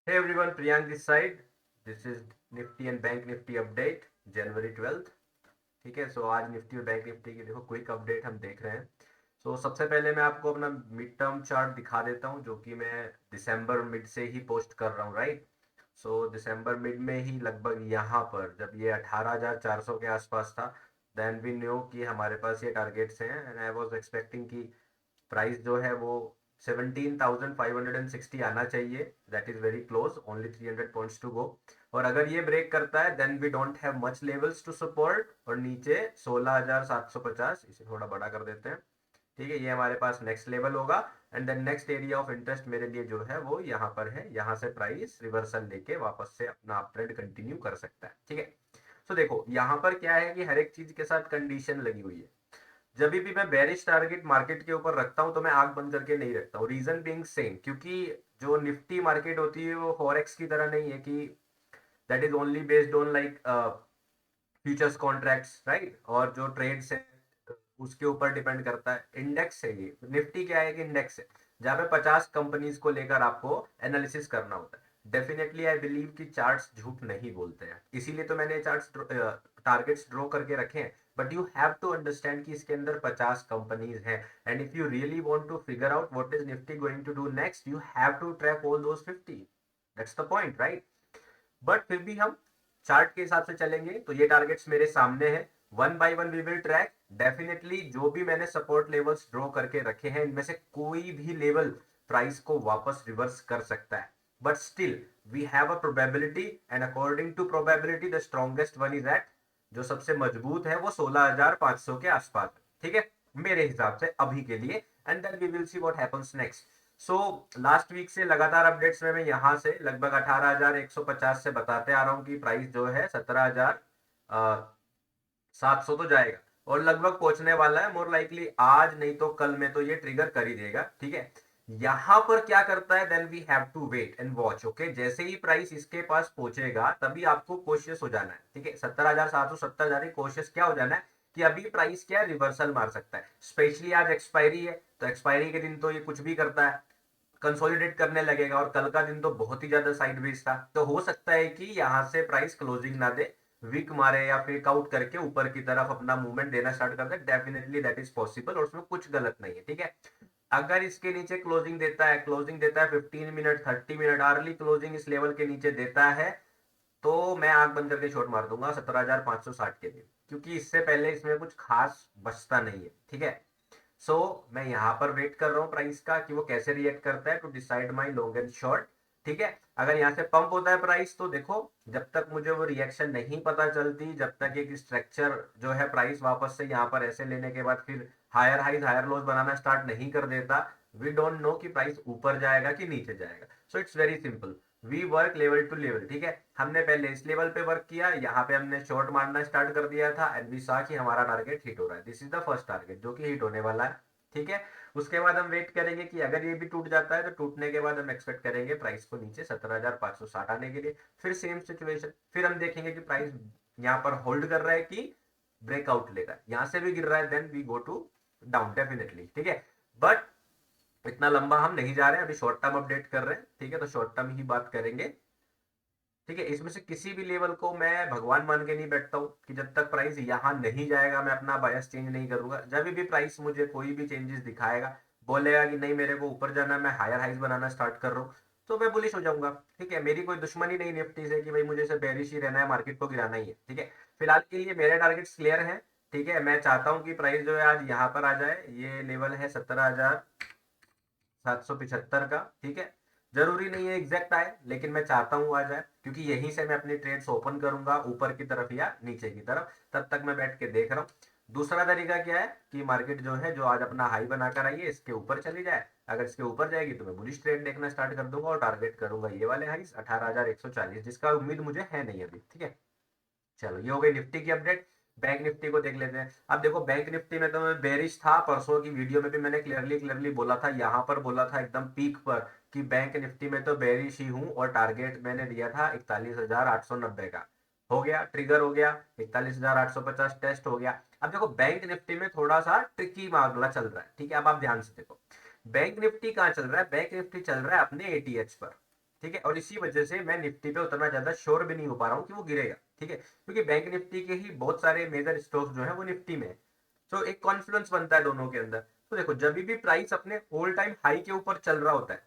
Hey everyone, Priyank this side. This is Nifty and Bank Nifty update January 12th. ठीक है, सो आज Nifty और bank Nifty की देखो क्विक अपडेट हम देख रहे हैं। सबसे पहले मैं आपको अपना मिड टर्म चार्ट दिखा देता हूँ जो कि मैं दिसंबर मिड से ही पोस्ट कर रहा हूँ, राइट। दिसंबर मिड में ही लगभग यहाँ पर जब ये 18,400 के आसपास था, देन वी न्यू कि हमारे पास ये टारगेट्स हैं एंड आई वाज एक्सपेक्टिंग कि प्राइस जो है वो 17,560 आना चाहिए। That is very close, only 300 points to go. और अगर ये ब्रेक करता है then we don't have much levels to support. और नीचे 16,750, इसे थोड़ा बड़ा कर देते हैं। ठीक है, ये हमारे पास नेक्स्ट लेवल होगा and then next area of interest मेरे लिए जो है वो यहाँ पर है। यहाँ से प्राइस रिवर्सल लेके वापस से अपना अप ट्रेंड कंटिन्यू कर सकता है। ठीक है, देखो यहाँ पर क्या है कि हर एक चीज के साथ कंडीशन लगी हुई है। जब भी मैं बेरिश टारगेट मार्केट के ऊपर रखता हूं तो मैं आंख बंद करके नहीं रखता हूं, रीजन बीइंग सेम, क्योंकि जो निफ्टी मार्केट होती है वो फॉरेक्स की तरह नहीं है कि that is only based on like futures contracts, right. और जो ट्रेड्स है उसके ऊपर डिपेंड करता है। इंडेक्स है ये, निफ्टी क्या है कि इंडेक्स है जहां पे 50 कंपनीज को लेकर आपको एनालिसिस करना होता है। डेफिनेटली आई बिलीव कि चार्ट्स झूठ नहीं बोलते हैं, इसीलिए तो मैंने चार्ट्स टारगेट्स ड्रॉ करके रखे हैं। But you have to understand कि इसके अंदर 50 कंपनीज हैं and if you really want to figure out what is Nifty going to do next, you have to track all those 50। That's the point, right. But फिर भी हम chart के हिसाब से चलेंगे तो ये टारगेट्स मेरे सामने हैं। One by one we will track. Definitely जो भी मैंने सपोर्ट लेवल्स ड्रॉ करके रखे हैं इनमें से कोई भी लेवल प्राइस को वापस रिवर्स कर सकता है। But still we have a probability and according to probability the strongest one is at, जो सबसे मजबूत है वो 16,500 के आसपास। ठीक है, मेरे हिसाब से अभी के लिए। And then we will see what happens next. Last week से लगातार अपडेट्स में मैं यहाँ से लगभग 18,150 से बताते आ रहा हूँ कि प्राइस जो है 17,700 तो जाएगा और लगभग पहुंचने वाला है। मोर लाइकली आज नहीं तो कल में तो ये ट्रिगर कर ही देगा। ठीक है, यहां पर क्या करता है then we have to wait and watch. Okay, जैसे ही प्राइस इसके पास पहुंचेगा तभी आपको कोशिश हो जाना है। ठीक है, 17,770 जा रही, कोशिश क्या हो जाना है कि अभी प्राइस क्या रिवर्सल मार सकता है। स्पेशली आज एक्सपायरी है तो एक्सपायरी के दिन तो ये कुछ भी करता है, कंसोलिडेट करने लगेगा। और कल का दिन तो बहुत ही ज्यादा साइडवेज था, तो हो सकता है कि यहां से प्राइस क्लोजिंग ना दे, वीक मारे या फेक आउट करके ऊपर की तरफ अपना मूवमेंट देना स्टार्ट कर दे। डेफिनेटली दैट इज पॉसिबल और उसमें कुछ गलत नहीं है। ठीक है, अगर इसके नीचे क्लोजिंग देता है 15 मिनट 30 मिनट अर्ली क्लोजिंग इस लेवल के नीचे देता है तो मैं आंख बंद करके शॉट मार दूंगा 17,560 के लिए, क्योंकि इससे पहले इसमें कुछ खास बचता नहीं है। ठीक है, मैं यहाँ पर वेट कर रहा हूँ प्राइस का कि वो कैसे रिएक्ट करता है to decide my long and short. ठीक है, अगर यहाँ से पंप होता है प्राइस तो देखो, जब तक मुझे वो रिएक्शन नहीं पता चलती, जब तक एक स्ट्रक्चर जो है प्राइस वापस से यहाँ पर ऐसे लेने के बाद फिर हायर हाइज हायर लोज बनाना स्टार्ट नहीं कर देता, वी डोंट नो कि प्राइस ऊपर जाएगा कि नीचे जाएगा। It's very simple, we work level to level. ठीक है, हमने पहले इस लेवल पे वर्क किया, यहाँ पे हमने शॉर्ट मारना स्टार्ट कर दिया था एंड वी सा कि हमारा टारगेट हिट हो रहा है। This is the first target जो कि हिट होने वाला है। ठीक है, उसके बाद हम वेट करेंगे कि अगर ये भी टूट जाता है तो टूटने के बाद हम एक्सपेक्ट करेंगे प्राइस को नीचे 17,560 आने के लिए। फिर सेम सिचुएशन, फिर हम देखेंगे कि प्राइस यहाँ पर होल्ड कर रहा है कि ब्रेकआउट लेगा, यहाँ से भी गिर रहा है then we go to down definitely. ठीक है, बट इतना लंबा हम नहीं जा रहे हैं, अभी शॉर्ट टर्म अपडेट कर रहे हैं। ठीक है, तो शॉर्ट टर्म ही बात करेंगे। ठीक है, इसमें से किसी भी लेवल को मैं भगवान मान के नहीं बैठता हूँ कि जब तक प्राइस यहाँ नहीं जाएगा मैं अपना बायस चेंज नहीं करूंगा। जब भी प्राइस मुझे कोई भी चेंजेस दिखाएगा, बोलेगा कि नहीं मेरे को ऊपर जाना, मैं हायर हाइज बनाना स्टार्ट कर रहा हूँ, तो मैं बुलिश हो जाऊंगा। ठीक है, मेरी कोई दुश्मनी नहीं निफ्टी से कि भाई मुझे इसे बेरिश ही रहना है, मार्केट को गिराना ही है। ठीक है, फिलहाल के लिए मेरे टारगेट्स क्लियर हैं। ठीक है, मैं चाहता हूँ कि प्राइस जो है आज यहाँ पर आ जाए, ये लेवल है 17,775 का। ठीक है, जरूरी नहीं है एग्जैक्ट आए, लेकिन मैं चाहता हूं आ जाए, क्योंकि यहीं से मैं अपनी ट्रेड्स ओपन करूंगा ऊपर की तरफ या नीचे की तरफ। तब तक मैं बैठ के देख रहा हूँ। दूसरा तरीका क्या है कि मार्केट जो है जो आज अपना हाई बनाकर आई है इसके ऊपर चली जाए, अगर इसके ऊपर जाएगी तो मैं बुलिश ट्रेड देखना स्टार्ट कर दूंगा और टारगेट करूंगा ये वाले हाईस 18,140, जिसका उम्मीद मुझे है नहीं अभी। ठीक है, चलो ये हो गई निफ्टी की अपडेट। बैंक निफ्टी को देख लेते हैं। अब देखो बैंक निफ्टी में तो मैं बेरिश था, परसों की वीडियो में भी मैंने क्लियरली क्लियरली बोला था, यहाँ पर बोला था एकदम पीक पर कि बैंक निफ्टी में तो बेरिश ही हूँ और टारगेट मैंने दिया था 41,890 का। हो गया, ट्रिगर हो गया, 41,850 टेस्ट हो गया। अब देखो बैंक निफ्टी में थोड़ा सा ट्रिकी मामला चल रहा है। ठीक है, अब आप ध्यान से देखो बैंक निफ्टी कहाँ चल रहा है, बैंक निफ्टी चल रहा है अपने एटीएच पर। ठीक है, और इसी वजह से मैं निफ्टी पे उतना ज्यादा श्योर भी नहीं हो पा रहा हूँ कि वो गिरेगा, ठीक है, क्योंकि बैंक निफ्टी के ही बहुत सारे मेजर स्टॉक्स जो है वो निफ्टी में है। तो एक कॉन्फ्लुएंस बनता है दोनों के अंदर। तो देखो जब भी प्राइस अपने ऑल टाइम हाई के ऊपर चल रहा होता है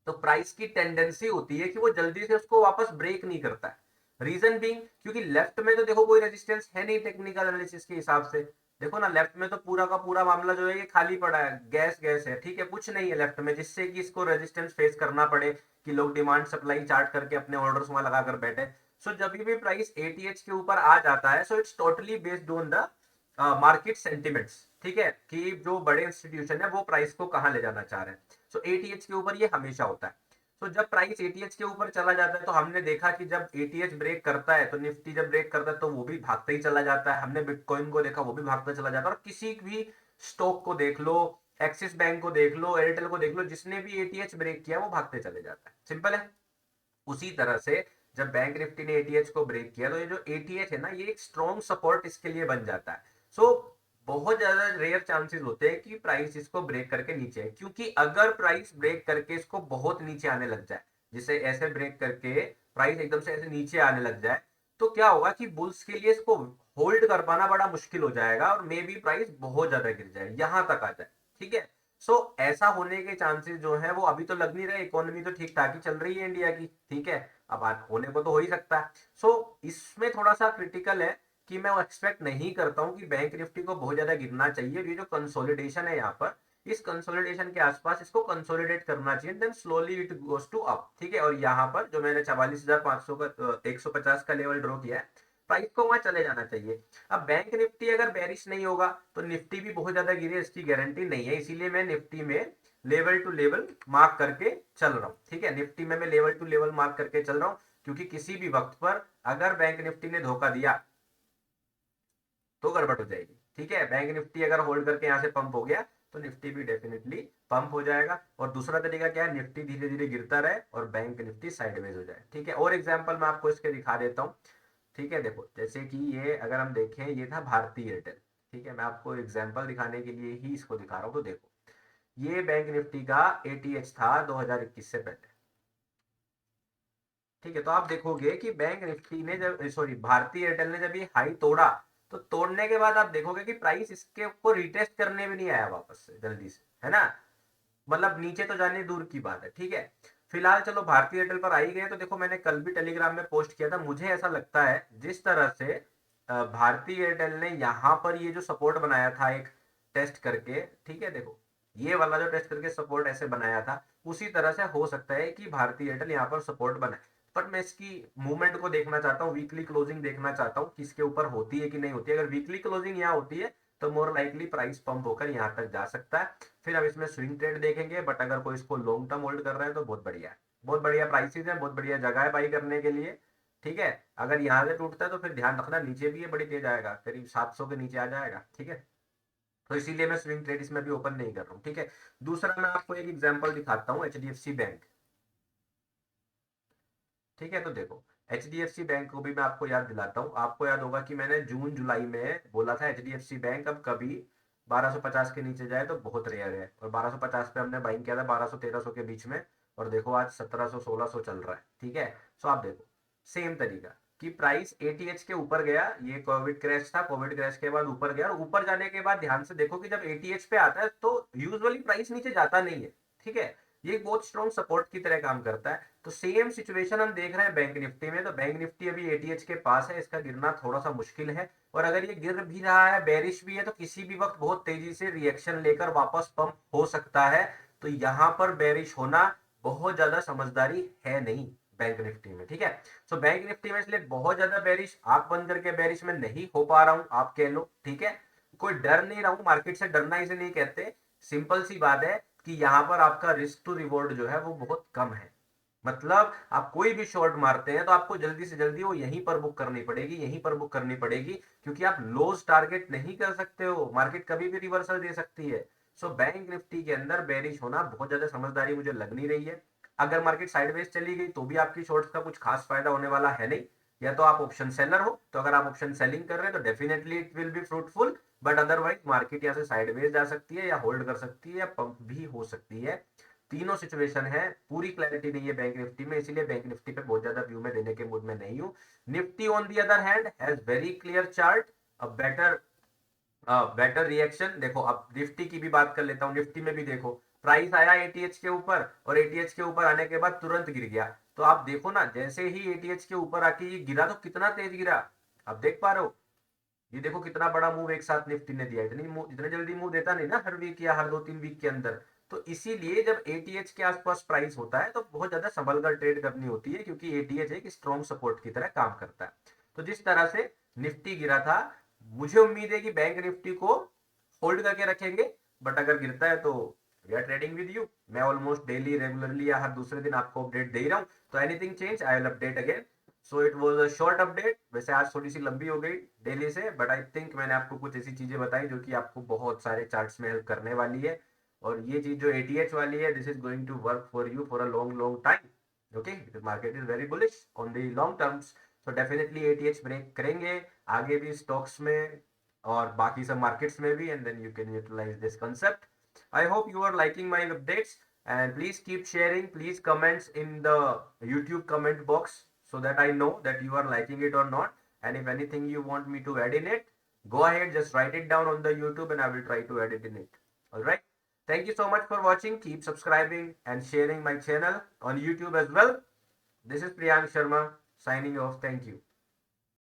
तो प्राइस की टेंडेंसी होती है कि वो जल्दी से उसको वापस ब्रेक नहीं करता है। रीजन बीइंग क्योंकि लेफ्ट में तो देखो कोई रेजिस्टेंस है नहीं टेक्निकल एनालिसिस के हिसाब से। देखो ना लेफ्ट में तो पूरा का पूरा मामला जो है ये खाली पड़ा है, गैस गैस है, ठीक है, कुछ नहीं है लेफ्ट में जिससे कि इसको रेजिस्टेंस फेस करना पड़े कि लोग डिमांड सप्लाई चार्ट करके अपने ऑर्डर्स वहां लगाकर बैठे। सो जब भी प्राइस एटीएच के ऊपर आ जाता है so it's totally based on the market sentiments, ठीक है, कि जो बड़े इंस्टीट्यूशन है वो प्राइस को कहां ले जाना चाह रहे हैं। सो एटीएच के ऊपर ये हमेशा होता है। तो जब प्राइस एटीएच के ऊपर चला जाता है तो हमने देखा कि जब एटीएच ब्रेक करता है तो निफ्टी जब ब्रेक करता है तो वो भी भागते ही चला जाता है। हमने बिटकॉइन को देखा वो भी भागता चला जाता है, और किसी भी स्टॉक को देख लो, एक्सिस बैंक को देख लो, एयरटेल को देख लो, जिसने भी एटीएच ब्रेक किया वो भागते चले जाता है। सिंपल है। उसी तरह से जब बैंक निफ्टी ने एटीएच को ब्रेक किया तो ये जो एटीएच है ना ये एक स्ट्रॉन्ग सपोर्ट इसके लिए बन जाता है। सो बहुत ज्यादा रेयर चांसेस होते हैं कि प्राइस इसको ब्रेक करके नीचे है, क्योंकि अगर प्राइस ब्रेक करके इसको बहुत नीचे आने लग जाए, जिसे ऐसे ब्रेक करके प्राइस एकदम से ऐसे नीचे आने लग जाए, तो क्या होगा कि बुल्स के लिए इसको होल्ड कर पाना बड़ा मुश्किल हो जाएगा और मे बी प्राइस बहुत ज्यादा गिर जाए, यहां तक आ जाए, ठीक है। ऐसा होने के चांसेस जो है वो अभी तो लग नहीं रहे, इकोनॉमी तो ठीक ठाक ही चल रही है इंडिया की, ठीक है, अब आज होने को तो हो ही सकता है। इसमें थोड़ा सा क्रिटिकल है कि मैं एक्सपेक्ट नहीं करता हूं कि बैंक निफ्टी को बहुत ज्यादा गिरना चाहिए। ये जो कंसोलिडेशन है यहाँ पर, इस कंसोलिडेशन के आसपास इसको कंसोलिडेट करना चाहिए, then slowly it goes to up, ठीक है। और यहाँ पर जो मैंने 44,500 का 150 का लेवल ड्रॉ किया है, प्राइस को वहां चले जाना चाहिए। अब बैंक निफ्टी अगर बेरिश नहीं होगा तो निफ्टी भी बहुत ज्यादा गिरे इसकी गारंटी नहीं है, इसीलिए मैं निफ्टी में लेवल टू लेवल मार्क करके चल रहा हूं, ठीक है। निफ्टी में मैं लेवल टू लेवल मार्क करके चल रहा हूं, क्योंकि किसी भी वक्त पर अगर बैंक निफ्टी ने धोखा दिया तो गड़बड़ हो जाएगी, ठीक है। बैंक निफ्टी अगर होल्ड करके यहां से पंप हो गया तो निफ्टी भी डेफिनेटली पंप हो जाएगा। और दूसरा तरीका क्या है, निफ्टी धीरे धीरे गिरता रहे और बैंक निफ्टी साइडवेज हो जाए, ठीक है। और एग्जांपल मैं आपको इसके दिखा देता हूं, ठीक है। देखो जैसे कि ये अगर हम देखें, ये था भारतीय एयरटेल, ठीक है, मैं आपको एग्जांपल दिखाने के लिए ही इसको दिखा रहा हूं। तो देखो ये बैंक निफ्टी का एटीएच था 2021 से पहले, ठीक है। तो आप देखोगे कि बैंक निफ्टी ने जब, सॉरी, भारतीय एयरटेल ने जब ये हाई तोड़ा तो तोड़ने के बाद आप देखोगे कि प्राइस इसके ऊपर रिटेस्ट करने भी नहीं आया वापस से जल्दी से, है ना। मतलब नीचे तो जाने दूर की बात है, ठीक है। फिलहाल चलो भारतीय एयरटेल पर आ ही गए, तो देखो मैंने कल भी टेलीग्राम में पोस्ट किया था, मुझे ऐसा लगता है जिस तरह से भारतीय एयरटेल ने यहाँ पर ये जो सपोर्ट बनाया था एक टेस्ट करके, ठीक है, देखो ये वाला जो टेस्ट करके सपोर्ट ऐसे बनाया था, उसी तरह से हो सकता है कि भारतीय एयरटेल यहाँ पर सपोर्ट बनाए। बट मैं इसकी मूवमेंट को देखना चाहता हूँ, वीकली क्लोजिंग देखना चाहता हूँ कि इसके ऊपर होती है कि नहीं होती है। अगर वीकली क्लोजिंग यहाँ होती है तो मोर लाइकली प्राइस पंप होकर यहाँ तक जा सकता है। फिर हम इसमें स्विंग ट्रेड देखेंगे, बट अगर कोई इसको लॉन्ग टर्म होल्ड कर रहा है तो बहुत बढ़िया है, बहुत बढ़िया प्राइसेस है, बहुत बढ़िया जगह है बाई करने के लिए, ठीक है। अगर यहाँ से टूटता है तो फिर ध्यान रखना नीचे भी है बड़ी तेज आएगा, करीब 700 के नीचे आ जाएगा, ठीक है। तो इसीलिए मैं स्विंग ट्रेड इसमें भी ओपन नहीं कर रहा हूँ, ठीक है। दूसरा मैं आपको एक एग्जांपल दिखाता हूँ, एचडीएफसी बैंक, ठीक है। तो देखो एचडीएफसी बैंक को भी मैं आपको याद दिलाता हूँ। आपको याद होगा कि मैंने जून जुलाई में बोला था एचडीएफसी बैंक अब कभी 1250 के नीचे जाए तो बहुत रेयर है, और 1250 पे हमने बाइंग किया था 1200-1300 के बीच में, और देखो आज 1700-1600 चल रहा है, ठीक है। आप देखो सेम तरीका कि प्राइस एटीएच के ऊपर गया, ये कोविड क्रैश था, कोविड क्रैश के बाद ऊपर गया, और ऊपर जाने के बाद ध्यान से देखो कि जब एटीएच पे आता है तो यूजुअली प्राइस नीचे जाता नहीं है, ठीक है। ये बहुत स्ट्रॉन्ग सपोर्ट की तरह काम करता है। तो सेम सिचुएशन हम देख रहे हैं बैंक निफ्टी में। तो बैंक निफ्टी अभी एटीएच के पास है, इसका गिरना थोड़ा सा मुश्किल है, और अगर ये गिर भी रहा है, बेरिश भी है, तो किसी भी वक्त बहुत तेजी से रिएक्शन लेकर वापस पंप हो सकता है। तो यहां पर बेरिश होना बहुत ज्यादा समझदारी है नहीं बैंक निफ्टी में, ठीक है। बैंक निफ्टी में इसलिए बहुत ज्यादा बेरिश, आंख बंद करके बेरिश में नहीं हो पा रहा हूं, आप कह लो, ठीक है। कोई डर नहीं रहा हूं, मार्केट से डरना इसे नहीं कहते, सिंपल सी बात है कि यहां पर आपका रिस्क टू रिवॉर्ड जो है वो बहुत कम है। मतलब आप कोई भी शॉर्ट मारते हैं तो आपको जल्दी से जल्दी वो यहीं पर बुक करनी पड़ेगी, यहीं पर बुक करनी पड़ेगी, क्योंकि आप लॉस टारगेट नहीं कर सकते हो, मार्केट कभी भी रिवर्सल दे सकती है। बैंक निफ्टी के अंदर बेरिश होना बहुत ज्यादा समझदारी मुझे लग नहीं रही है। अगर मार्केट साइडवेज चली गई तो भी आपकी शॉर्ट्स का कुछ खास फायदा होने वाला है नहीं। या तो आप ऑप्शन सेलर हो, तो अगर आप ऑप्शन सेलिंग कर रहे हैं तो definitely it will be fruitful, but otherwise market यहाँ से साइडवेज जा सकती है, या होल्ड कर सकती है, या पंप भी हो सकती है। तीनों सिचुएशन है, पूरी क्लैरिटी नहीं है बैंक निफ्टी में, इसीलिए बैंक निफ्टी पे बहुत ज्यादा व्यू में देने के मूड में नहीं हूं। Nifty on the other hand has very clear chart, a better reaction. देखो अब निफ्टी की भी बात कर लेता हूँ, निफ्टी में भी देखो प्राइस आया एटीएच के ऊपर, और एटीएच के ऊपर आने के बाद तुरंत गिर गया। तो आप देखो ना, जैसे ही एटीएच के ऊपर आके ये गिरा तो कितना तेज गिरा, आप देख पा रहे हो। ये देखो कितना बड़ा मूव एक साथ निफ्टी ने दिया, इतनी जल्दी मूव देता नहीं ना हर वीक या हर 2-3 वीक के अंदर। तो इसीलिए जब एटीएच के आसपास प्राइस होता है तो बहुत ज्यादा संभल कर ट्रेड करनी होती है, क्योंकि एटीएच एक स्ट्रॉन्ग सपोर्ट की तरह काम करता है। तो जिस तरह से निफ्टी गिरा था, मुझे उम्मीद है कि बैंक निफ्टी को होल्ड करके रखेंगे, बट अगर गिरता है तो we are trading with you. मैं ऑलमोस्ट डेली रेगुलरली या हर दूसरे दिन आपको अपडेट दे ही रहा हूँ, तो anything change I will update again. So it was a short update, वैसे आज थोड़ी सी लंबी हो गई डेली से, बट आई थिंक मैंने आपको कुछ ऐसी चीजें बताई जो कि आपको बहुत सारे चार्ट्स में हेल्प करने वाली है। और ये चीज जो एटीएच वाली है, this is going to work for you for a long long time. Okay, market is very bullish on the long terms, तो डेफिनेटली एटीएच ब्रेक करेंगे आगे भी स्टॉक्स में और बाकी सब मार्केट्स में भी, and then you can utilize this concept. I hope you are liking my updates, and please keep sharing, please comments in the YouTube comment box so that I know that you are liking it or not. And if anything you want me to add in it, go ahead, just write it down on the YouTube and I will try to add it in it. All right, thank you so much for watching. Keep subscribing and sharing my channel on YouTube as well. This is Priyank Sharma signing off. Thank you.